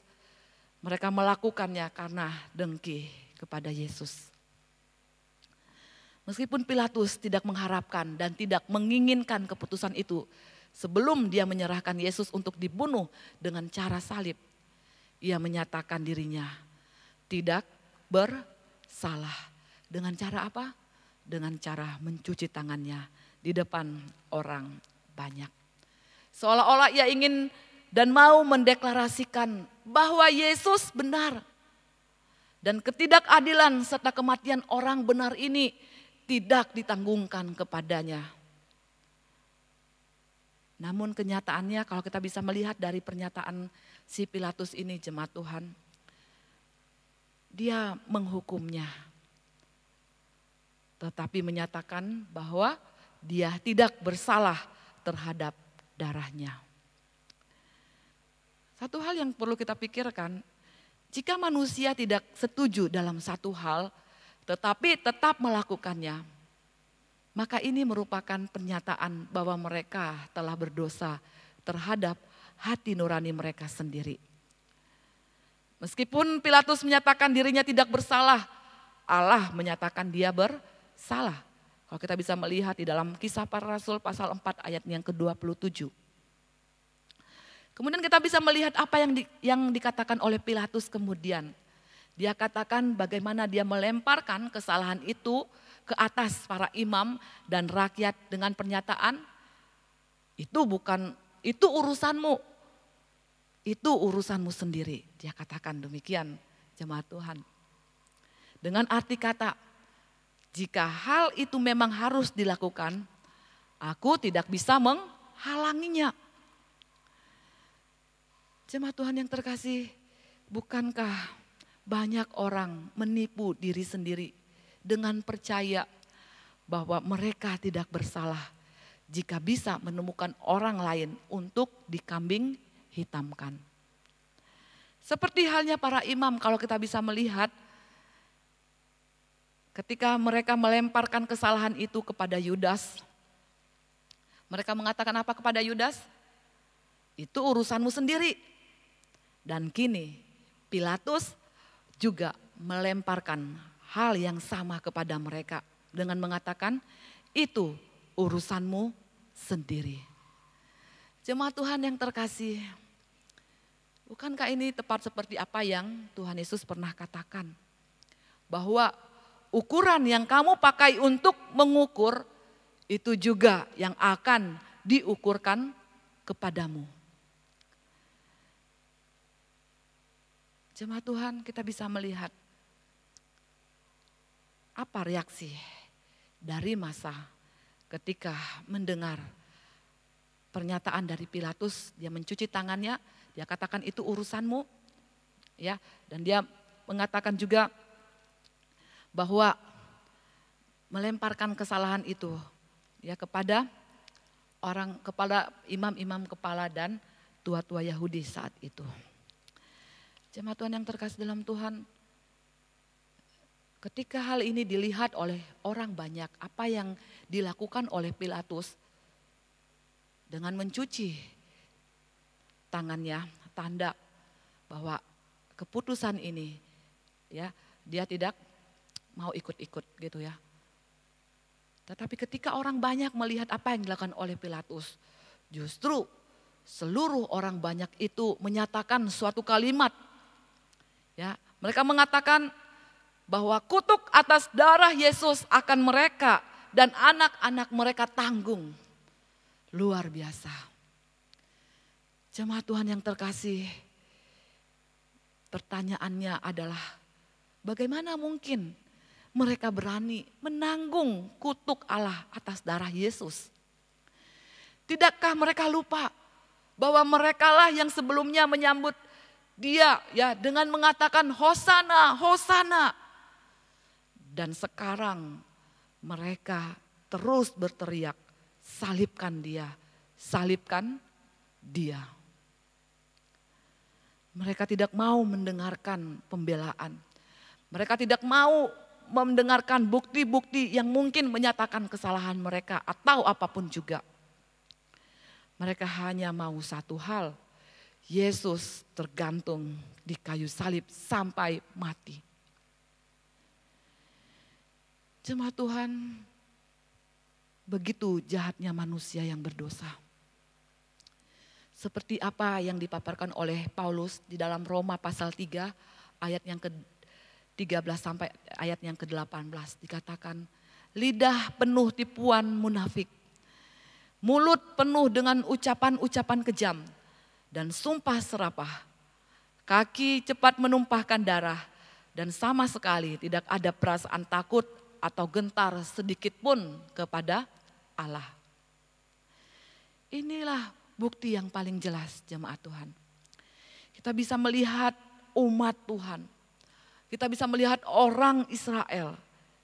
Mereka melakukannya karena dengki kepada Yesus. Meskipun Pilatus tidak mengharapkan dan tidak menginginkan keputusan itu, sebelum dia menyerahkan Yesus untuk dibunuh dengan cara salib, ia menyatakan dirinya tidak bersalah. Dengan cara apa? Dengan cara mencuci tangannya di depan orang banyak. Seolah-olah ia ingin dan mau mendeklarasikan bahwa Yesus benar. Dan ketidakadilan serta kematian orang benar ini tidak ditanggungkan kepadanya. Namun kenyataannya kalau kita bisa melihat dari pernyataan si Pilatus ini jemaat Tuhan, dia menghukumnya. Tetapi menyatakan bahwa dia tidak bersalah terhadap darahnya. Satu hal yang perlu kita pikirkan, jika manusia tidak setuju dalam satu hal, tetapi tetap melakukannya, maka ini merupakan pernyataan bahwa mereka telah berdosa terhadap hati nurani mereka sendiri. Meskipun Pilatus menyatakan dirinya tidak bersalah, Allah menyatakan dia bersalah. Kalau kita bisa melihat di dalam Kisah Para Rasul pasal 4 ayat yang ke-27. Kemudian kita bisa melihat apa yang dikatakan oleh Pilatus kemudian. Dia katakan bagaimana dia melemparkan kesalahan itu ke atas para imam dan rakyat dengan pernyataan, itu urusanmu, itu urusanmu sendiri. Dia katakan demikian jemaat Tuhan. Dengan arti kata, jika hal itu memang harus dilakukan, aku tidak bisa menghalanginya. Jemaat Tuhan yang terkasih, bukankah banyak orang menipu diri sendiri dengan percaya bahwa mereka tidak bersalah jika bisa menemukan orang lain untuk dikambing hitamkan. Seperti halnya para imam kalau kita bisa melihat ketika mereka melemparkan kesalahan itu kepada Yudas. Mereka mengatakan apa kepada Yudas? Itu urusanmu sendiri. Dan kini Pilatus juga melemparkan hal yang sama kepada mereka dengan mengatakan itu urusanmu sendiri. Jemaat Tuhan yang terkasih, bukankah ini tepat seperti apa yang Tuhan Yesus pernah katakan? Bahwa ukuran yang kamu pakai untuk mengukur itu juga yang akan diukurkan kepadamu. Jemaat Tuhan, kita bisa melihat apa reaksi dari massa ketika mendengar pernyataan dari Pilatus. Dia mencuci tangannya, dia katakan itu urusanmu, ya, dan dia mengatakan juga bahwa melemparkan kesalahan itu ya kepada imam-imam kepala dan tua-tua Yahudi saat itu. Jemaat Tuhan yang terkasih dalam Tuhan, ketika hal ini dilihat oleh orang banyak, apa yang dilakukan oleh Pilatus dengan mencuci tangannya, tanda bahwa keputusan ini ya dia tidak mau ikut-ikut gitu ya. Tetapi ketika orang banyak melihat apa yang dilakukan oleh Pilatus, justru seluruh orang banyak itu menyatakan suatu kalimat. Ya, mereka mengatakan bahwa kutuk atas darah Yesus akan mereka dan anak-anak mereka tanggung. Luar biasa. Jemaat Tuhan yang terkasih, pertanyaannya adalah bagaimana mungkin mereka berani menanggung kutuk Allah atas darah Yesus? Tidakkah mereka lupa bahwa merekalah yang sebelumnya menyambut dia ya dengan mengatakan Hosana, Hosana. Dan sekarang mereka terus berteriak, salibkan dia, salibkan dia. Mereka tidak mau mendengarkan pembelaan. Mereka tidak mau mendengarkan bukti-bukti yang mungkin menyatakan kesalahan mereka atau apapun juga. Mereka hanya mau satu hal, Yesus tergantung di kayu salib sampai mati. Jemaat Tuhan, begitu jahatnya manusia yang berdosa. Seperti apa yang dipaparkan oleh Paulus di dalam Roma pasal 3 ayat yang ke-13 sampai ayat yang ke-18 dikatakan, lidah penuh tipuan munafik, mulut penuh dengan ucapan-ucapan kejam dan sumpah serapah, kaki cepat menumpahkan darah dan sama sekali tidak ada perasaan takut atau gentar sedikit pun kepada Allah. Inilah bukti yang paling jelas jemaat Tuhan. Kita bisa melihat umat Tuhan. Kita bisa melihat orang Israel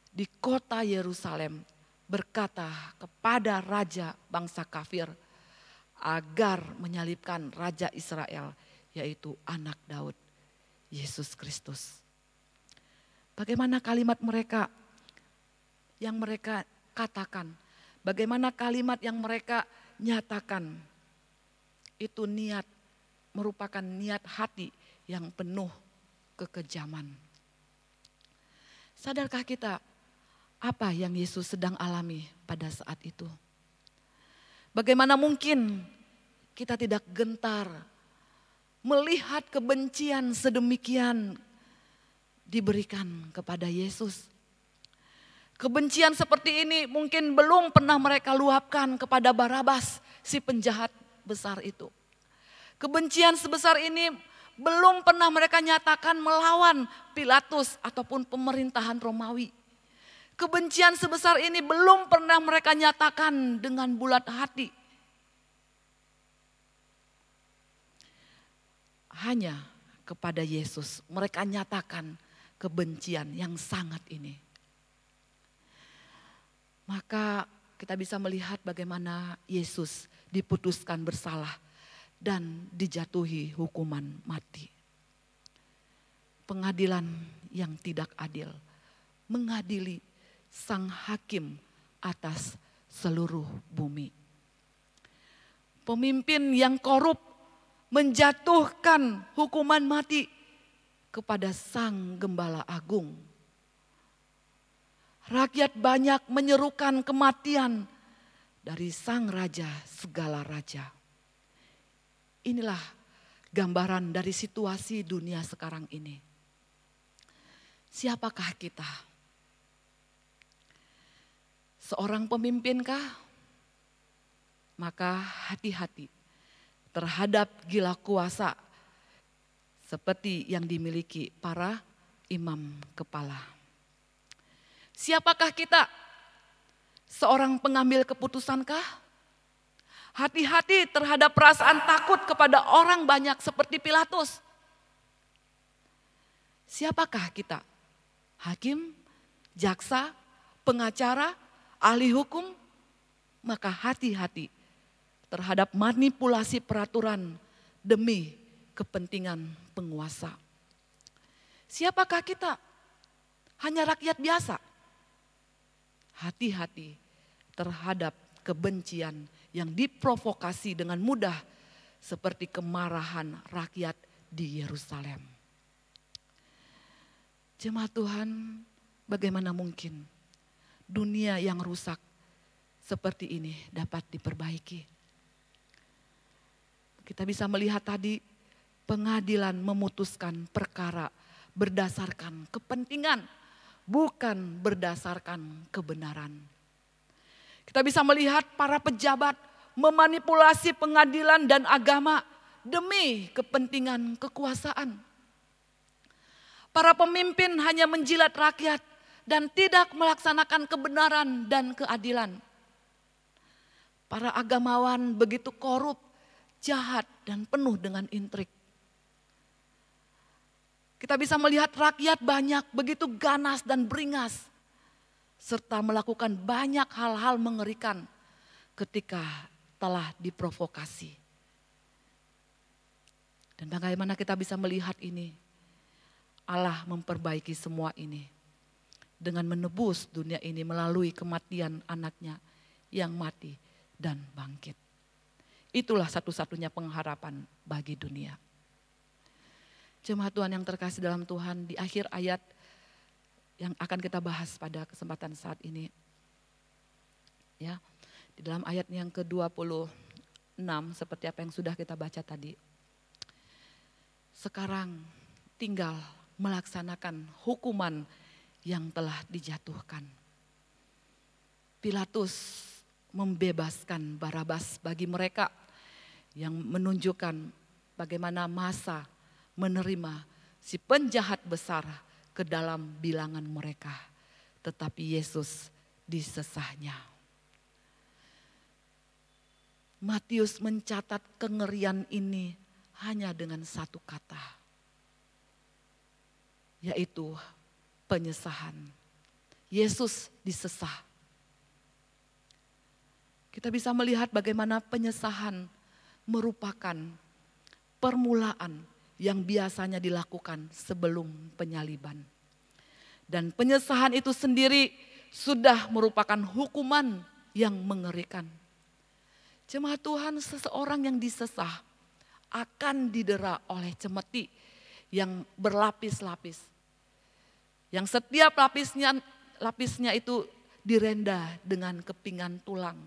di kota Yerusalem berkata kepada raja bangsa kafir agar menyalibkan raja Israel, yaitu anak Daud, Yesus Kristus. Bagaimana kalimat mereka yang mereka katakan, bagaimana kalimat yang mereka nyatakan, itu niat, merupakan niat hati yang penuh kekejaman. Sadarkah kita apa yang Yesus sedang alami pada saat itu? Bagaimana mungkin kita tidak gentar melihat kebencian sedemikian diberikan kepada Yesus? Kebencian seperti ini mungkin belum pernah mereka luapkan kepada Barabas, si penjahat besar itu. Kebencian sebesar ini belum pernah mereka nyatakan melawan Pilatus ataupun pemerintahan Romawi. Kebencian sebesar ini belum pernah mereka nyatakan dengan bulat hati. Hanya kepada Yesus mereka nyatakan kebencian yang sangat ini. Maka kita bisa melihat bagaimana Yesus diputuskan bersalah dan dijatuhi hukuman mati. Pengadilan yang tidak adil mengadili sang hakim atas seluruh bumi. Pemimpin yang korup menjatuhkan hukuman mati kepada sang gembala agung. Rakyat banyak menyerukan kematian dari sang raja segala raja. Inilah gambaran dari situasi dunia sekarang ini. Siapakah kita? Seorang pemimpinkah? Maka hati-hati terhadap gila kuasa seperti yang dimiliki para imam kepala. Siapakah kita? Seorang pengambil keputusankah? Hati-hati terhadap perasaan takut kepada orang banyak seperti Pilatus. Siapakah kita? Hakim, jaksa, pengacara, ahli hukum? Maka hati-hati terhadap manipulasi peraturan demi kepentingan penguasa. Siapakah kita? Hanya rakyat biasa. Hati-hati terhadap kebencian yang diprovokasi dengan mudah seperti kemarahan rakyat di Yerusalem. Jemaat Tuhan, bagaimana mungkin dunia yang rusak seperti ini dapat diperbaiki? Kita bisa melihat tadi pengadilan memutuskan perkara berdasarkan kepentingan, bukan berdasarkan kebenaran. Kita bisa melihat para pejabat memanipulasi pengadilan dan agama demi kepentingan kekuasaan. Para pemimpin hanya menjilat rakyat dan tidak melaksanakan kebenaran dan keadilan. Para agamawan begitu korup, jahat dan penuh dengan intrik. Kita bisa melihat rakyat banyak begitu ganas dan beringas, serta melakukan banyak hal-hal mengerikan ketika telah diprovokasi. Dan bagaimana kita bisa melihat ini? Allah memperbaiki semua ini dengan menebus dunia ini melalui kematian anaknya yang mati dan bangkit. Itulah satu-satunya pengharapan bagi dunia. Jemaat Tuhan yang terkasih dalam Tuhan, di akhir ayat yang akan kita bahas pada kesempatan saat ini. Ya, di dalam ayat yang ke-26 seperti apa yang sudah kita baca tadi. Sekarang tinggal melaksanakan hukuman yang telah dijatuhkan. Pilatus membebaskan Barabas bagi mereka yang menunjukkan bagaimana masa menerima si penjahat besar ke dalam bilangan mereka. Tetapi Yesus disesahnya. Matius mencatat kengerian ini hanya dengan satu kata, yaitu penyesahan. Yesus disesah. Kita bisa melihat bagaimana penyesahan merupakan permulaan yang biasanya dilakukan sebelum penyaliban. Dan penyesahan itu sendiri sudah merupakan hukuman yang mengerikan. Jemaat Tuhan, seseorang yang disesah akan didera oleh cemeti yang berlapis-lapis. Yang setiap lapisnya itu direnda dengan kepingan tulang.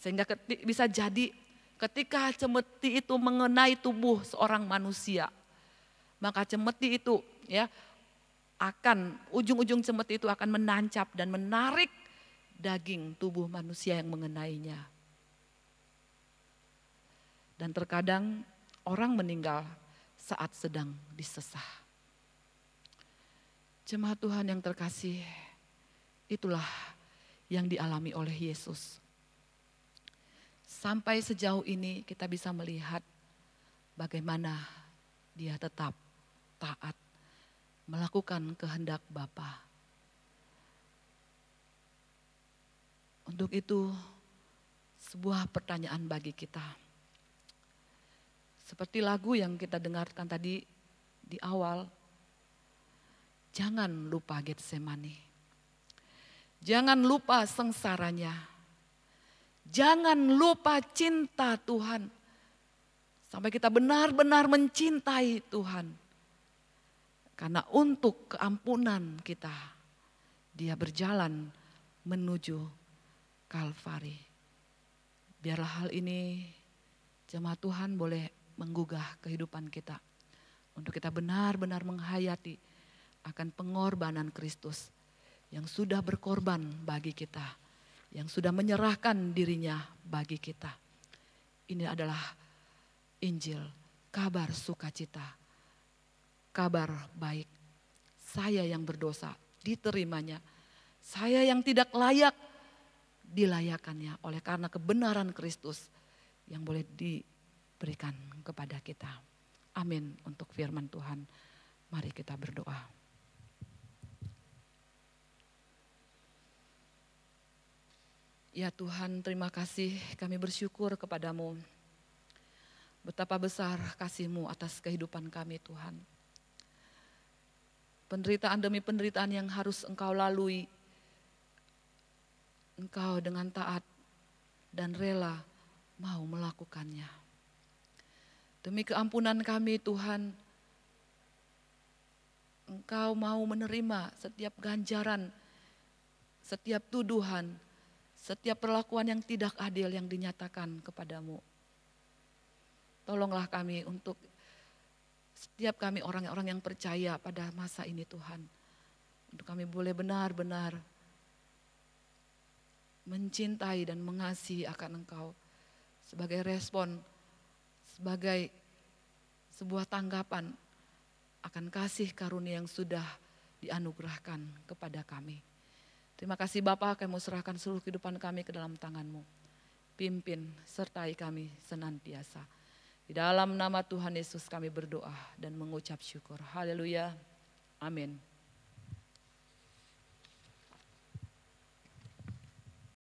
Sehingga bisa jadi ketika cemeti itu mengenai tubuh seorang manusia, maka cemeti itu ya akan ujung-ujung cemeti itu akan menancap dan menarik daging tubuh manusia yang mengenainya. Dan terkadang orang meninggal saat sedang disesah. Jemaat Tuhan yang terkasih, itulah yang dialami oleh Yesus. Sampai sejauh ini kita bisa melihat bagaimana dia tetap taat melakukan kehendak Bapa. Untuk itu sebuah pertanyaan bagi kita. Seperti lagu yang kita dengarkan tadi di awal, jangan lupa Getsemani. Jangan lupa sengsaranya. Jangan lupa cinta Tuhan. Sampai kita benar-benar mencintai Tuhan. Karena untuk keampunan kita, dia berjalan menuju Kalvari. Biarlah hal ini jemaat Tuhan boleh menggugah kehidupan kita. Untuk kita benar-benar menghayati akan pengorbanan Kristus yang sudah berkorban bagi kita. Yang sudah menyerahkan dirinya bagi kita. Ini adalah Injil, kabar sukacita, kabar baik. Saya yang berdosa diterimanya. Saya yang tidak layak dilayakannya oleh karena kebenaran Kristus yang boleh diberikan kepada kita. Amin untuk firman Tuhan. Mari kita berdoa. Ya Tuhan, terima kasih, kami bersyukur kepadamu. Betapa besar kasih-Mu atas kehidupan kami Tuhan. penderitaan demi penderitaan yang harus Engkau lalui, Engkau dengan taat dan rela mau melakukannya. Demi keampunan kami Tuhan, Engkau mau menerima setiap ganjaran, setiap tuduhan, setiap perlakuan yang tidak adil yang dinyatakan kepadamu. Tolonglah kami untuk setiap kami orang-orang yang percaya pada masa ini Tuhan. Untuk kami boleh benar-benar mencintai dan mengasihi akan Engkau. Sebagai respon, sebagai sebuah tanggapan akan kasih karunia yang sudah dianugerahkan kepada kami. Terima kasih Bapa, kami mau serahkan seluruh kehidupan kami ke dalam tangan-Mu. Pimpin, sertai kami senantiasa. Di dalam nama Tuhan Yesus kami berdoa dan mengucap syukur. Haleluya. Amin.